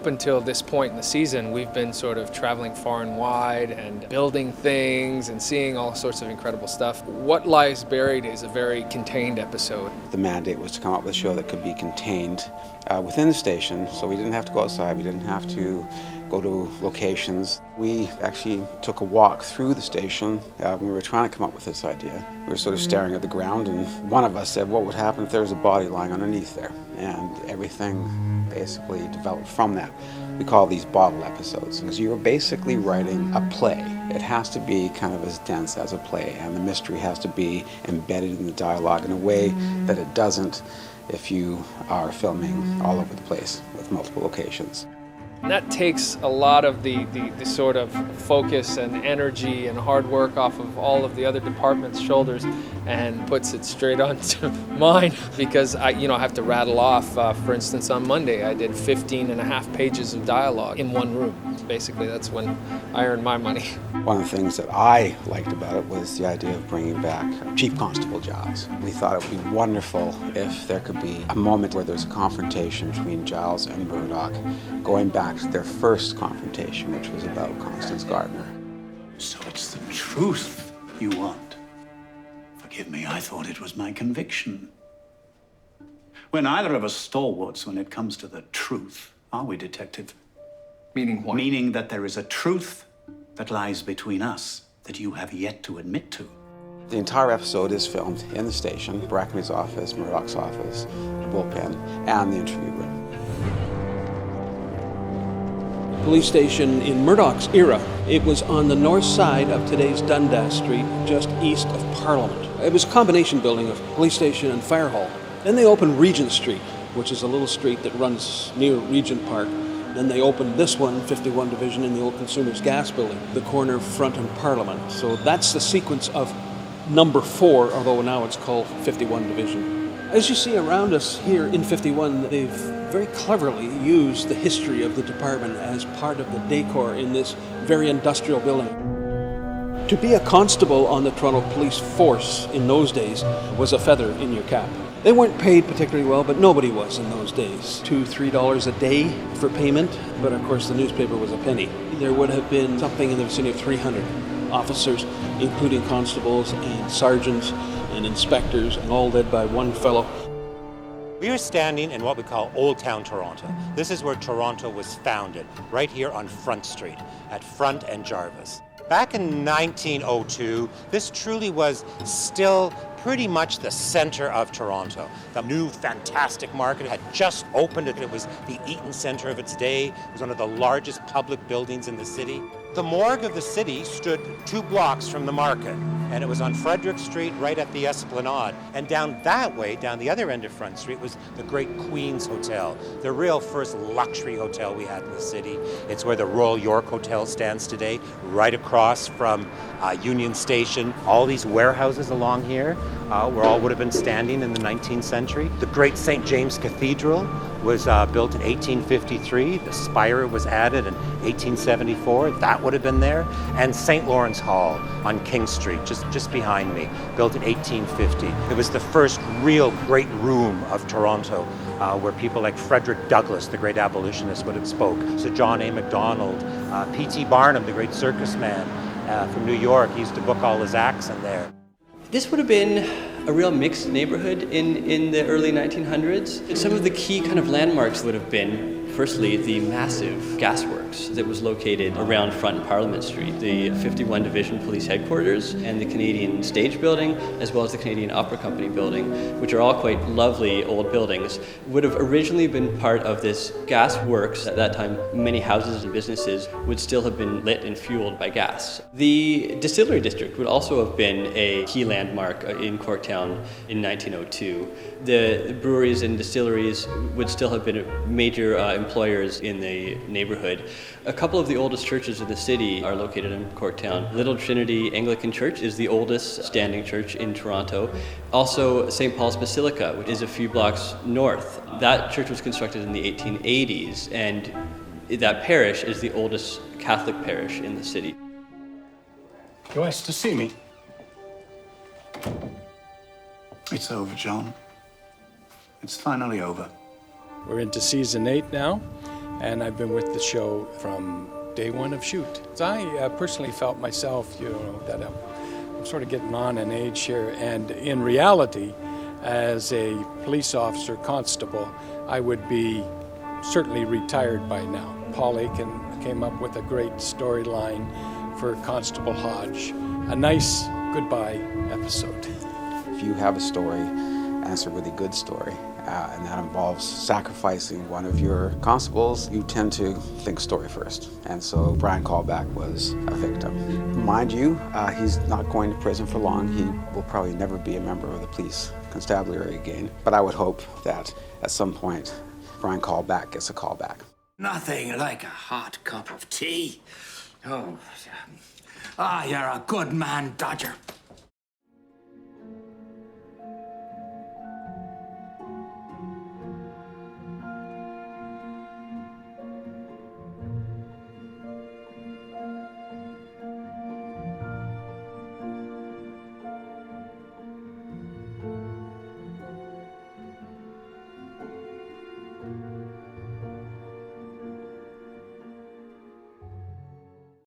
Up until this point in the season, we've been sort of traveling far and wide and building things and seeing all sorts of incredible stuff. What Lies Buried is a very contained episode. The mandate was to come up with a show that could be contained within the station, so we didn't have to go outside, we didn't have to go to locations. We actually took a walk through the station when we were trying to come up with this idea. We were sort of staring at the ground, and one of us said, what would happen if there was a body lying underneath there? And everything basically developed from that. We call these Bauble Episodes, because you're basically writing a play. It has to be kind of as dense as a play, and the mystery has to be embedded in the dialogue in a way that it doesn't if you are filming all over the place with multiple locations. And that takes a lot of the sort of focus and energy and hard work off of all of the other departments' shoulders and puts it straight onto mine, because I have to rattle off, for instance, on Monday I did 15 and a half pages of dialogue in one room. Basically, that's when I earned my money. One of the things that I liked about it was the idea of bringing back chief constable Giles. We thought it would be wonderful if there could be a moment where there's a confrontation between Giles and Murdoch, going back to their first confrontation, which was about Constance Gardner. So it's the truth you want. Forgive me, I thought it was my conviction. We're neither of us stalwarts when it comes to the truth, are we, Detective? Meaning what? Meaning that there is a truth that lies between us that you have yet to admit to. The entire episode is filmed in the station, Brackenby's office, Murdoch's office, the bullpen, and the interview room. Police station in Murdoch's era. It was on the north side of today's Dundas Street, just east of Parliament. It was a combination building of police station and fire hall. Then they opened Regent Street, which is a little street that runs near Regent Park. Then they opened this one, 51 Division, in the old Consumers Gas Building, the corner of Front and Parliament. So that's the sequence of number 4, although now it's called 51 Division. As you see around us here in 51, they've very cleverly used the history of the department as part of the decor in this very industrial building. To be a constable on the Toronto Police Force in those days was a feather in your cap. They weren't paid particularly well, but nobody was in those days. $2, $3 a day for payment, but of course the newspaper was a penny. There would have been something in the vicinity of 300 officers, including constables and sergeants and inspectors, and all led by one fellow. We are standing in what we call Old Town Toronto. This is where Toronto was founded, right here on Front Street, at Front and Jarvis. Back in 1902, this truly was still pretty much the center of Toronto. The new fantastic market had just opened. It was the Eaton Centre of its day. It was one of the largest public buildings in the city. The morgue of the city stood 2 blocks from the market, and it was on Frederick Street right at the Esplanade. And down that way, down the other end of Front Street, was the Great Queen's Hotel, the real first luxury hotel we had in the city. It's where the Royal York Hotel stands today, right across from Union Station. All these warehouses along here where all would have been standing in the 19th century. The great St. James Cathedral was built in 1853. The spire was added in 1874. That would have been there. And St. Lawrence Hall on King Street, just behind me, built in 1850. It was the first real great room of Toronto, where people like Frederick Douglass, the great abolitionist, would have spoke. So John A. Macdonald, P.T. Barnum, the great circus man from New York, he used to book all his acts in there. This would have been a real mixed neighborhood in the early 1900s. And some of the key kind of landmarks would have been, firstly, the massive gasworks that was located around Front and Parliament Street, the 51 Division Police Headquarters and the Canadian Stage Building, as well as the Canadian Opera Company Building, which are all quite lovely old buildings, would have originally been part of this gasworks. At that time, many houses and businesses would still have been lit and fueled by gas. The Distillery District would also have been a key landmark in Corktown in 1902. The breweries and distilleries would still have been major employers in the neighborhood. A couple of the oldest churches in the city are located in Corktown. Little Trinity Anglican Church is the oldest standing church in Toronto. Also, St. Paul's Basilica, which is a few blocks north. That church was constructed in the 1880s, and that parish is the oldest Catholic parish in the city. You asked to see me. It's over, John. It's finally over. We're into season 8 now, and I've been with the show from day one of shoot. I personally felt myself, that I'm sort of getting on in age here, and in reality, as a police officer constable, I would be certainly retired by now. Paul Aiken came up with a great storyline for Constable Hodge. A nice goodbye episode. If you have a story, and it's a really good story, and that involves sacrificing one of your constables, you tend to think story first. And so Brian Callback was a victim. Mind you, he's not going to prison for long. He will probably never be a member of the police constabulary again. But I would hope that at some point, Brian Callback gets a call back. Nothing like a hot cup of tea. Oh, you're a good man, Dodger.